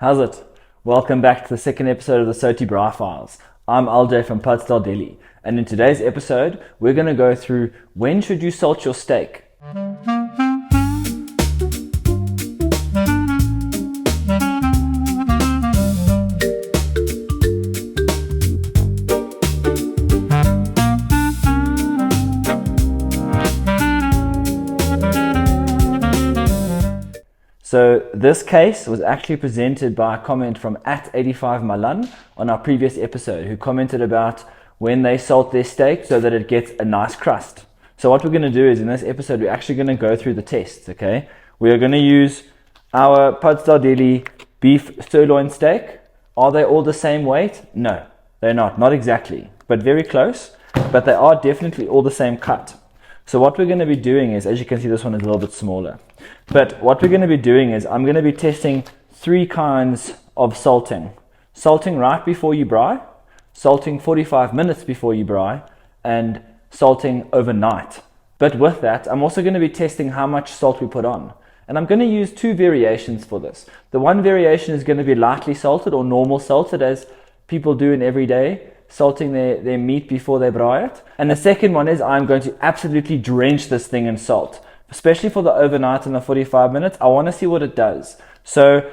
How's it? Welcome back to the second episode of the Soutie Braai Files. I'm LJ from Padstal, Deli, and in today's episode, we're going to go through when should you salt your steak. So this case was actually presented by a comment from @85malan on our previous episode, who commented about when they salt their steak so that it gets a nice crust. So what we're going to do is in this episode, we're actually going to go through the tests, okay? We are going to use our Padstal Deli beef sirloin steak. Are they all the same weight? No, they're not exactly, but very close, but they are definitely all the same cut. So what we're going to be doing is, as you can see, this one is a little bit smaller. But what we're going to be doing is I'm going to be testing 3 kinds of salting. Salting right before you braai, salting 45 minutes before you braai, and salting overnight. But with that, I'm also going to be testing how much salt we put on. And I'm going to use 2 variations for this. The one variation is going to be lightly salted or normal salted, as people do in every day, salting their meat before they braai it. And the second one is I'm going to absolutely drench this thing in salt, especially for the overnight and the 45 minutes. I want to see what it does. So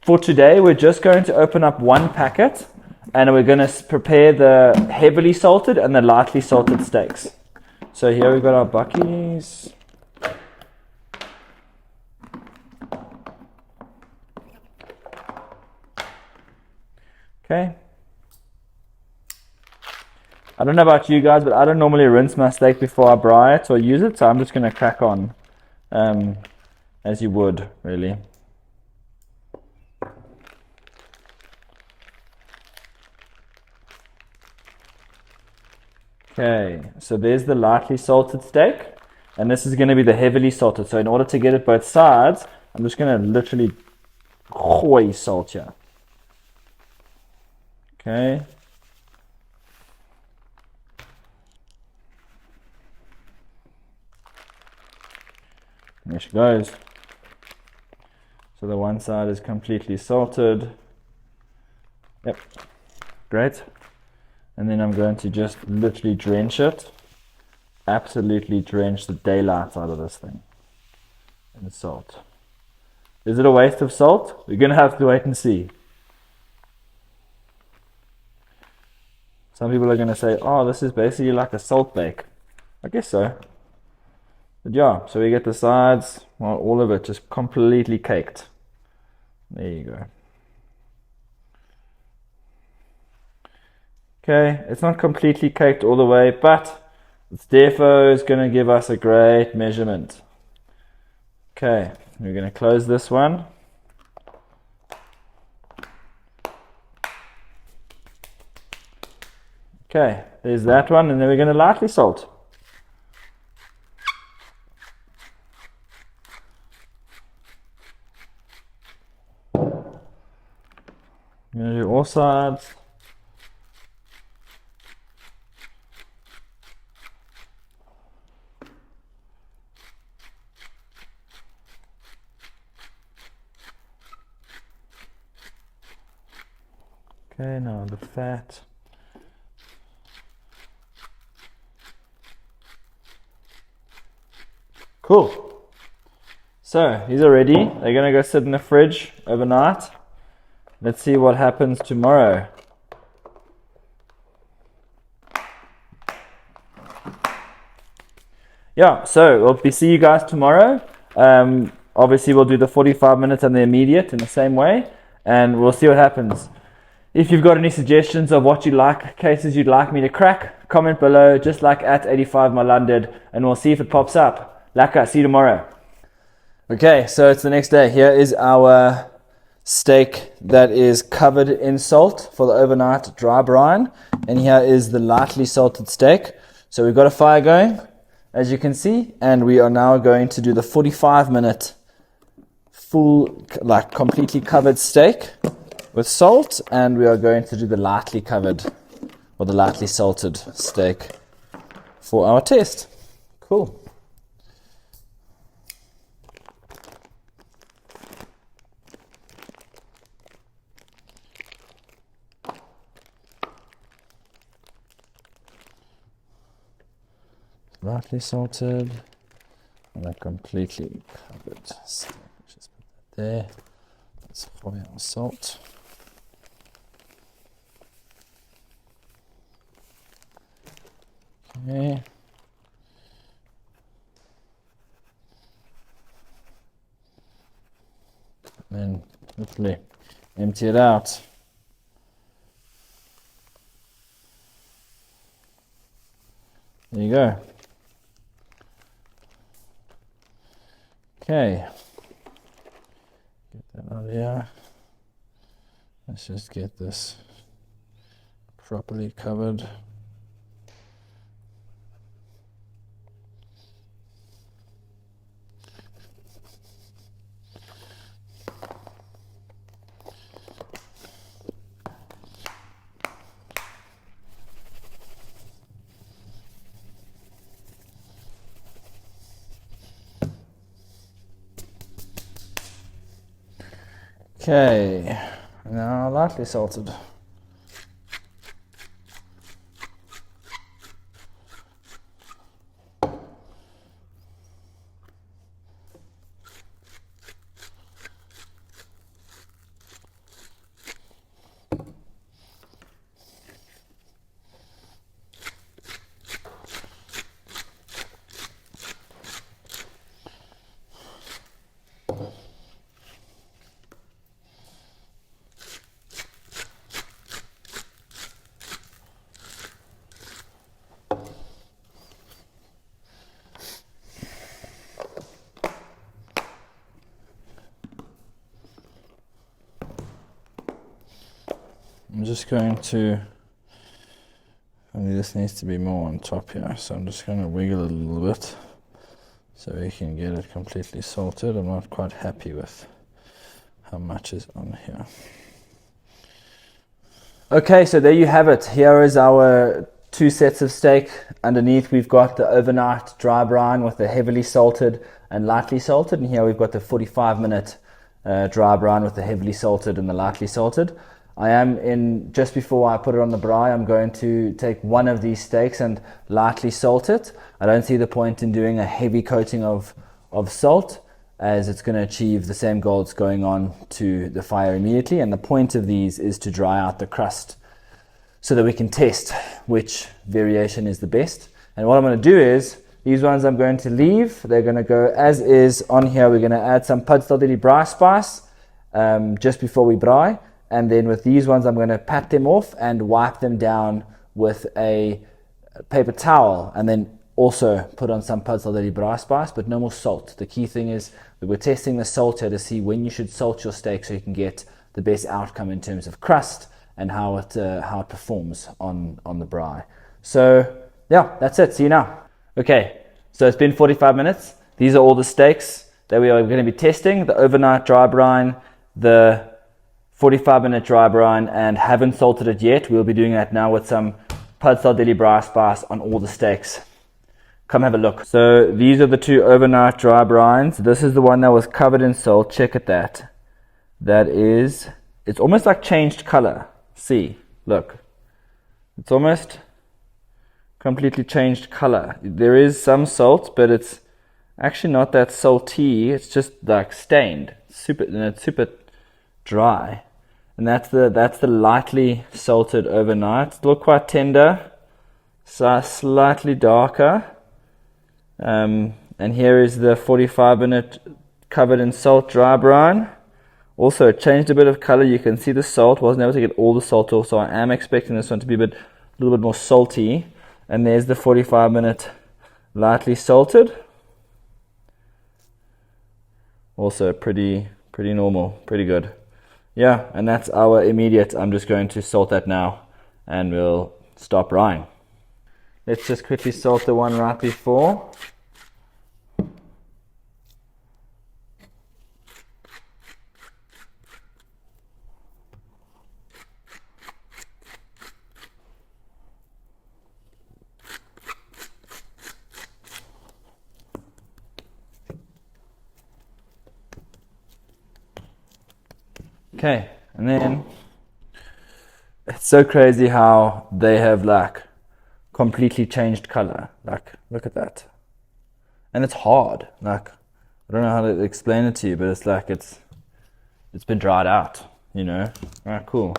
for today, we're just going to open up 1 packet and we're going to prepare the heavily salted and the lightly salted steaks. So here we've got our buckies. Okay. I don't know about you guys, but I don't normally rinse my steak before I braai it or use it, so I'm just going to crack on as you would, really. Okay, so there's the lightly salted steak, and this is going to be the heavily salted. So in order to get it both sides, I'm just going to literally gooi salt here. Okay. There she goes. So the one side is completely salted. Yep, great. And then I'm going to just literally drench it. Absolutely drench the daylight out of this thing in salt. Is it a waste of salt? We're going to have to wait and see. Some people are going to say, oh, this is basically like a salt bake. I guess so. But yeah, so we get the sides, well, all of it just completely caked. There you go. Okay, it's not completely caked all the way, but it's therefore is going to give us a great measurement. Okay, we're going to close this one. Okay, there's that one, and then we're going to lightly salt. I'm going to do all sides. Okay, now the fat. Cool. So these are ready. They're going to go sit in the fridge overnight. Let's see what happens tomorrow. Yeah, so we'll see you guys tomorrow. Obviously, we'll do the 45 minutes and the immediate in the same way, and we'll see what happens. If you've got any suggestions of what you like, cases you'd like me to crack, comment below, just like @85malan did, and we'll see if it pops up. Lekker, see you tomorrow. Okay, so it's the next day. Here is our steak that is covered in salt for the overnight dry brine, and here is the lightly salted steak. So we've got a fire going, as you can see, and we are now going to do the 45-minute full, like completely covered steak with salt, and we are going to do the lightly covered or the lightly salted steak for our test. Cool. lightly salted, and they're completely covered. So let's just put that there. That's for our salt. Okay. Then quickly empty it out. There you go. Okay. Get that out of here. Let's just get this properly covered. Okay, now lightly salted. I'm just going to, this needs to be more on top here, so I'm just going to wiggle it a little bit so we can get it completely salted. I'm not quite happy with how much is on here. Okay, so there you have it. Here is our 2 sets of steak. Underneath we've got the overnight dry brine with the heavily salted and lightly salted, and here we've got the 45-minute dry brine with the heavily salted and the lightly salted. I am just before I put it on the braai, I'm going to take one of these steaks and lightly salt it. I don't see the point in doing a heavy coating of salt, as it's going to achieve the same goals going on to the fire immediately. And the point of these is to dry out the crust so that we can test which variation is the best. And what I'm going to do is, these ones I'm going to leave. They're going to go as is. On here we're going to add some Padstal Deli braai spice just before we braai. And then with these ones, I'm going to pat them off and wipe them down with a paper towel, and then also put on some Padstal Deli braai spice, but no more salt. The key thing is that we're testing the salt here to see when you should salt your steak so you can get the best outcome in terms of crust and how it performs on the braai. So yeah, that's it. See you now. Okay, so it's been 45 minutes. These are all the steaks that we are going to be testing: the overnight dry brine, the 45-minute dry brine, and haven't salted it yet. We'll be doing that now with some Padstal Deli braai spice on all the steaks. Come have a look. So these are the 2 overnight dry brines. This is the one that was covered in salt. Check at that. It's almost like changed color. See, look. It's almost completely changed color. There is some salt, but it's actually not that salty. It's just like stained. It's super dry. And that's the lightly salted overnight. Still quite tender, so slightly darker. And here is the 45-minute covered in salt dry brine. Also, it changed a bit of color. You can see the salt. Wasn't able to get all the salt off, so I am expecting this one to be a little bit more salty. And there's the 45-minute lightly salted. Also pretty normal, pretty good. Yeah, and that's our immediate. I'm just going to salt that now and we'll stop brine. Let's just quickly salt the one right before. Okay, and then it's so crazy how they have like completely changed color. Like, look at that. And it's hard. Like, I don't know how to explain it to you, but it's like it's been dried out, you know. Alright, cool.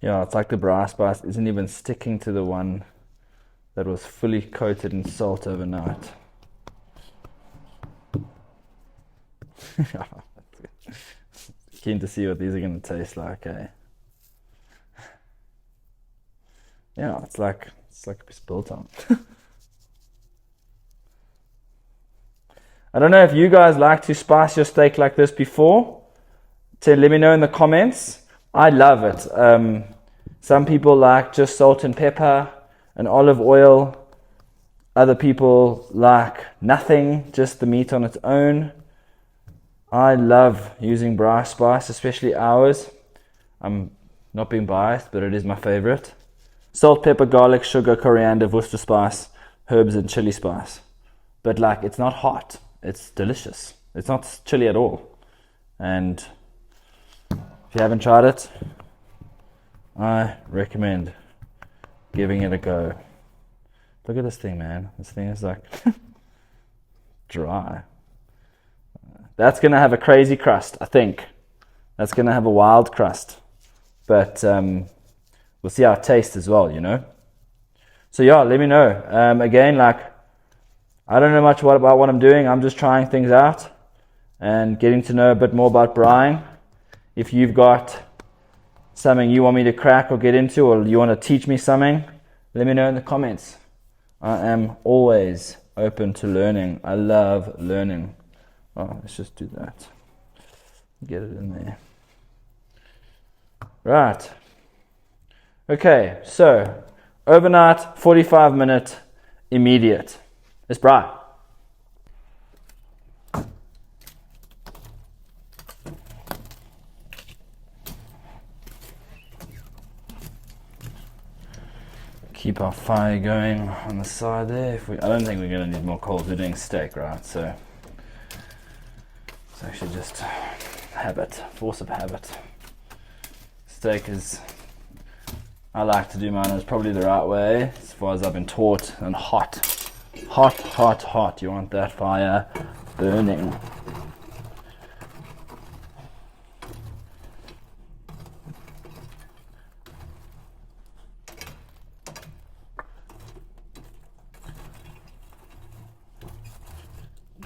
Yeah, it's like the braai spice isn't even sticking to the one that was fully coated in salt overnight. Keen to see what these are going to taste like, eh? Yeah, it's like a piece of biltong. I don't know if you guys like to spice your steak like this before. Let me know in the comments. I love it. Some people like just salt and pepper and olive oil. Other people like nothing, just the meat on its own. I love using braai spice, especially ours. I'm not being biased, but it is my favorite. Salt, pepper, garlic, sugar, coriander, Worcester spice, herbs, and chili spice. But like, it's not hot. It's delicious. It's not chili at all. And if you haven't tried it, I recommend giving it a go. Look at this thing, man. This thing is like dry. That's going to have a crazy crust, I think. That's going to have a wild crust. But we'll see how it tastes as well, you know. So yeah, let me know. Again, like, I don't know much about what I'm doing. I'm just trying things out and getting to know a bit more about braaiing. If you've got something you want me to crack or get into, or you want to teach me something, let me know in the comments. I am always open to learning. I love learning. Oh, let's just do that. Get it in there. Right. Okay, so overnight, 45-minute, immediate. Let's braai. Keep our fire going on the side there. I don't think we're going to need more coals. We're doing steak, right? So it's actually just habit, force of habit. Steak is, I like to do mine as probably the right way, as far as I've been taught, and hot. Hot, hot, hot. You want that fire burning.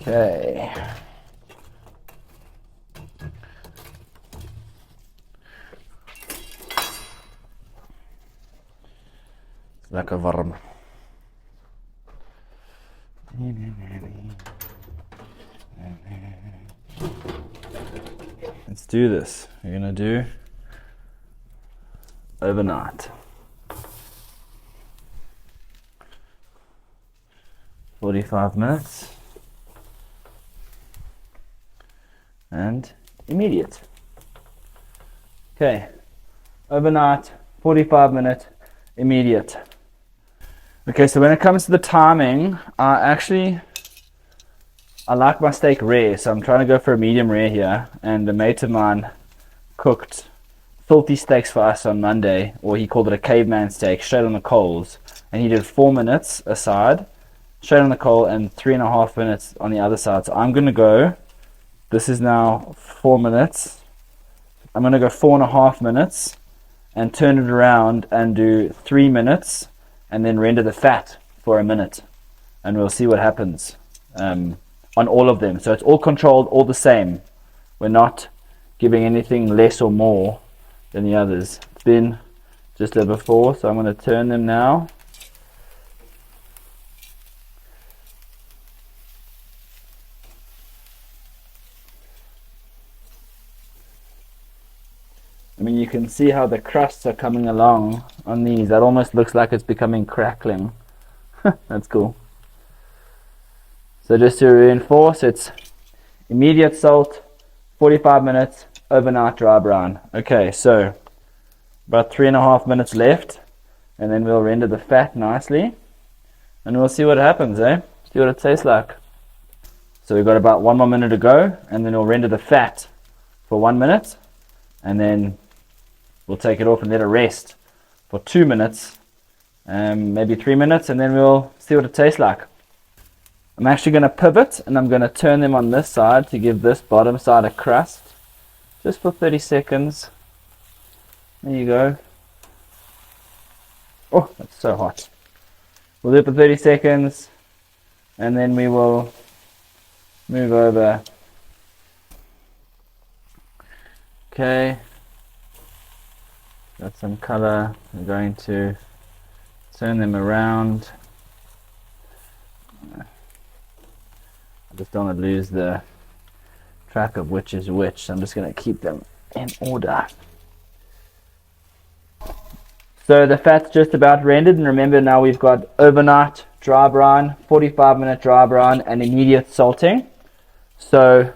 Okay. Lekker warm. Let's do this. We're gonna do overnight. 45 minutes. And immediate. Okay, overnight, 45-minute, immediate. Okay, so when it comes to the timing, I like my steak rare, so I'm trying to go for a medium rare here. And a mate of mine cooked filthy steaks for us on Monday, or he called it a caveman steak, straight on the coals. And he did 4 minutes aside, straight on the coal, and 3.5 minutes on the other side. So I'm gonna go. This is now 4 minutes. I'm going to go 4.5 minutes and turn it around and do 3 minutes and then render the fat for a minute. And we'll see what happens on all of them. So it's all controlled, all the same. We're not giving anything less or more than the others. It's been just over 4, so I'm going to turn them now. I mean, you can see how the crusts are coming along on these. That almost looks like it's becoming crackling. That's cool. So just to reinforce, it's immediate salt, 45 minutes, overnight dry brown. Okay, so about 3.5 minutes left, and then we'll render the fat nicely. and we'll see what happens, eh? See what it tastes like. So we've got about 1 more minute to go, and then we'll render the fat for 1 minute, and then we'll take it off and let it rest for 2 minutes, maybe 3 minutes, and then we'll see what it tastes like. I'm actually going to pivot, and I'm going to turn them on this side to give this bottom side a crust, just for 30 seconds. There you go. Oh, that's so hot. We'll do it for 30 seconds, and then we will move over. Okay, got some color. We're going to turn them around. I just don't want to lose the track of which is which, so I'm just going to keep them in order. So the fat's just about rendered, and remember now we've got overnight dry brine, 45-minute dry brine, and immediate salting. So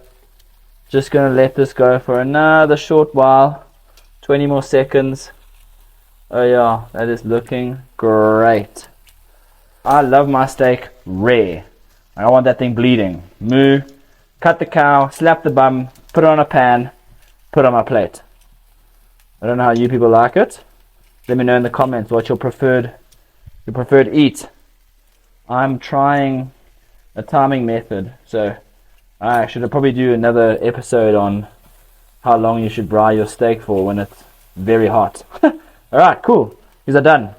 just going to let this go for another short while, 20 more seconds. Oh yeah, that is looking great. I love my steak rare. I want that thing bleeding. Moo, cut the cow, slap the bum, put it on a pan, put it on my plate. I don't know how you people like it. Let me know in the comments what your preferred eat. I'm trying a timing method, so I should probably do another episode on how long you should braai your steak for when it's very hot. Alright, cool. These are done.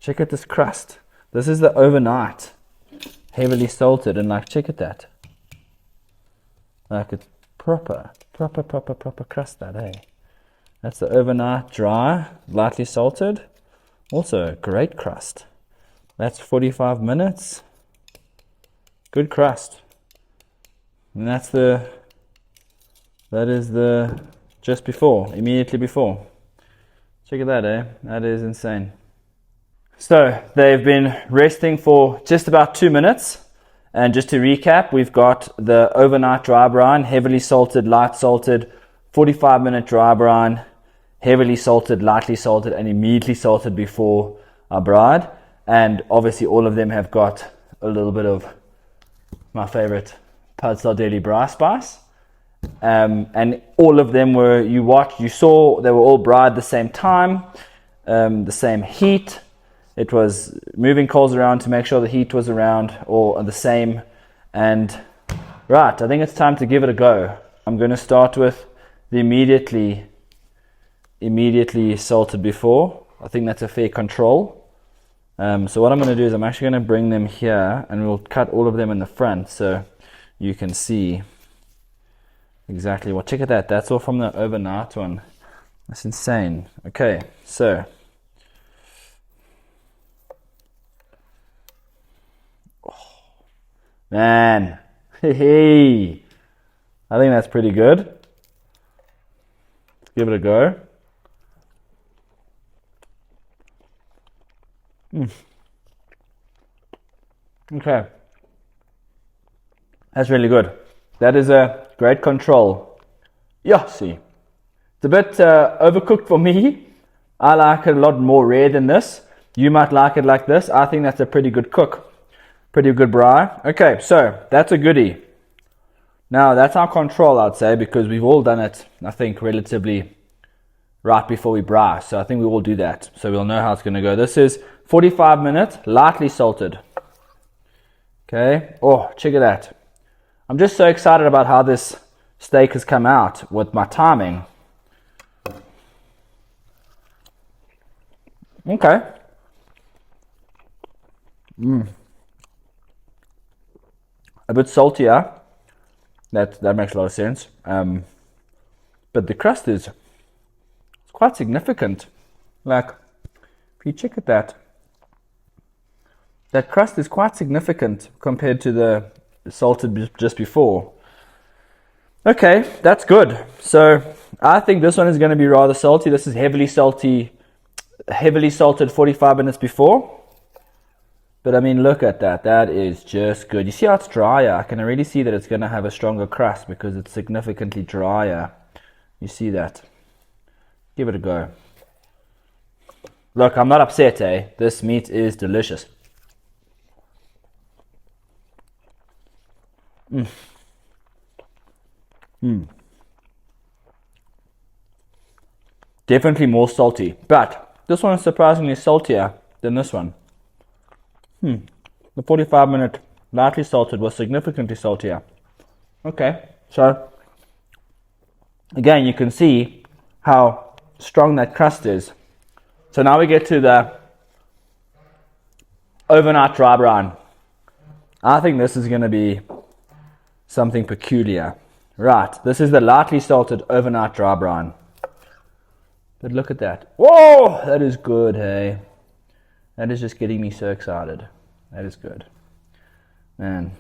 Check out this crust. This is the overnight. Heavily salted, and like, check at that. Like, it's proper crust that, eh? That's the overnight dry, lightly salted. Also, great crust. That's 45 minutes. Good crust. And that is the just before, immediately before. Check at that, eh? That is insane. So they've been resting for just about 2 minutes. And just to recap, we've got the overnight dry brine, heavily salted, light salted, 45-minute dry brine, heavily salted, lightly salted, and immediately salted before our bride. And obviously all of them have got a little bit of my favorite Padstal Deli braai spice. And all of them were, you saw, they were all bride the same time, the same heat. It was moving coals around to make sure the heat was around or the same. And right, I think it's time to give it a go. I'm going to start with the immediately salted before. I think that's a fair control. So what I'm going to do is I'm actually going to bring them here, and we'll cut all of them in the front so you can see exactly what. Check at that. That's all from the overnight one. That's insane. Okay, so man, hey, I think that's pretty good. Let's give it a go. Okay, that's really good. That is a great control. Yeah, see, it's a bit overcooked for me. I like it a lot more rare than this. You might like it like this. I think that's a pretty good cook. Pretty good braai. Okay, so that's a goodie. Now that's our control, I'd say, because we've all done it, I think, relatively right before we braai. So I think we all do that. So we'll know how it's going to go. This is 45 minutes, lightly salted. Okay. Oh, check it out. I'm just so excited about how this steak has come out with my timing. Okay. A bit saltier. That makes a lot of sense. But the crust is quite significant. Like, if you check at that crust is quite significant compared to the salted just before. Okay, that's good. So I think this one is going to be rather salty. This is heavily salted 45 minutes before. But I mean, look at that. That is just good. You see how it's drier? I can already see that it's going to have a stronger crust because it's significantly drier. You see that? Give it a go. Look, I'm not upset, eh? This meat is delicious. Definitely more salty, but this one is surprisingly saltier than this one. The 45-minute lightly salted was significantly saltier. Okay, so again, you can see how strong that crust is. So now we get to the overnight dry brine. I think this is going to be something peculiar. Right, this is the lightly salted overnight dry brine. But look at that. Whoa, that is good, hey. That is just getting me so excited. That is good. Man.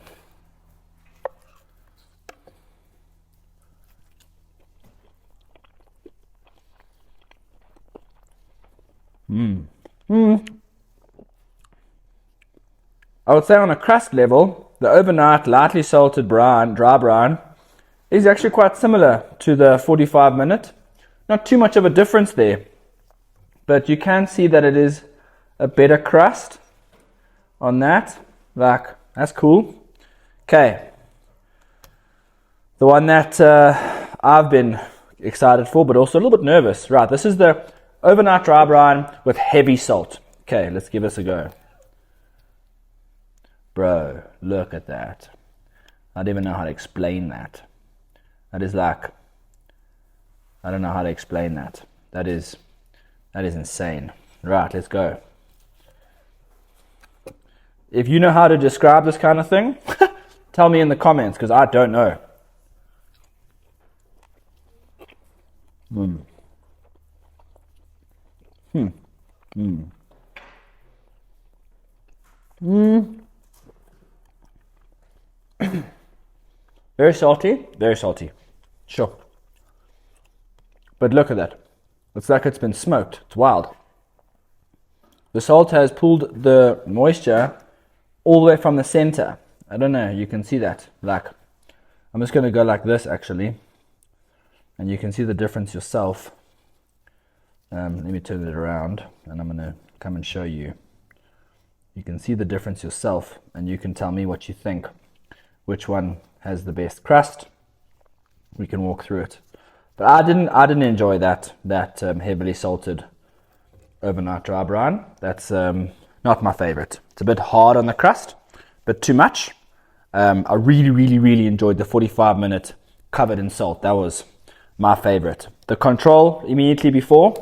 I would say on a crust level, the overnight lightly salted brine, dry brine, is actually quite similar to the 45-minute. Not too much of a difference there, but you can see that it is a better crust on that. Like, that's cool. Okay, the one that I've been excited for, but also a little bit nervous. Right, this is the overnight dry brine with heavy salt. Okay, let's give this a go. Bro, look at that. I don't even know how to explain that. That is like, I don't know how to explain that. That is insane. Right, let's go. If you know how to describe this kind of thing, tell me in the comments, because I don't know. Very salty, very salty. Sure. But look at that. It's like it's been smoked. It's wild. The salt has pulled the moisture all the way from the center. I don't know, you can see that. Like, I'm just going to go like this actually. And you can see the difference yourself. Let me turn it around and I'm going to come and show you. You can see the difference yourself and you can tell me what you think. Which one has the best crust? We can walk through it. But I didn't enjoy that heavily salted overnight dry brine. That's not my favorite. It's a bit hard on the crust, but too much. I really enjoyed the 45-minute covered in salt. That was my favorite. The control immediately before,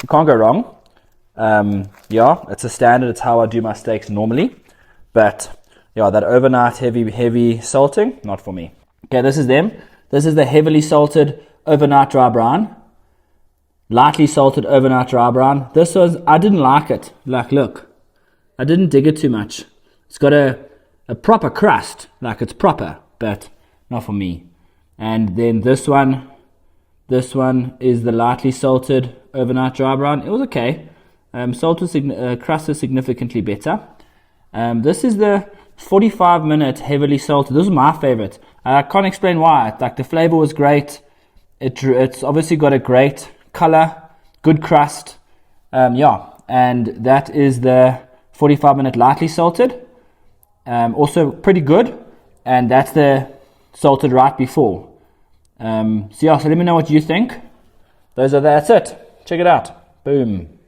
you can't go wrong. Yeah, it's a standard. It's how I do my steaks normally. But yeah, that overnight heavy salting, not for me. Okay, this is them. This is the heavily salted overnight dry brine. Lightly salted overnight dry brine. This was, I didn't like it. Like, look, I didn't dig it too much. It's got a proper crust, like it's proper, but not for me. And then this one is the lightly salted overnight dry brine. It was okay. Crust is significantly better. This is the 45-minute heavily salted. This is my favorite. I can't explain why. Like, the flavor was great. It's obviously got a great color, good crust. Yeah, and that is the 45-minute lightly salted. Also pretty good. And that's the salted right before. So yeah, so let me know what you think. That's it. Check it out. Boom.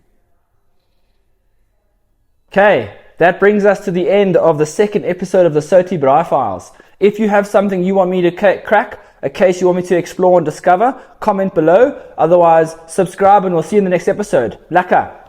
Okay, that brings us to the end of the second episode of the Soutie Braai Files. If you have something you want me to crack, a case you want me to explore and discover, comment below. Otherwise, subscribe and we'll see you in the next episode. Lekker.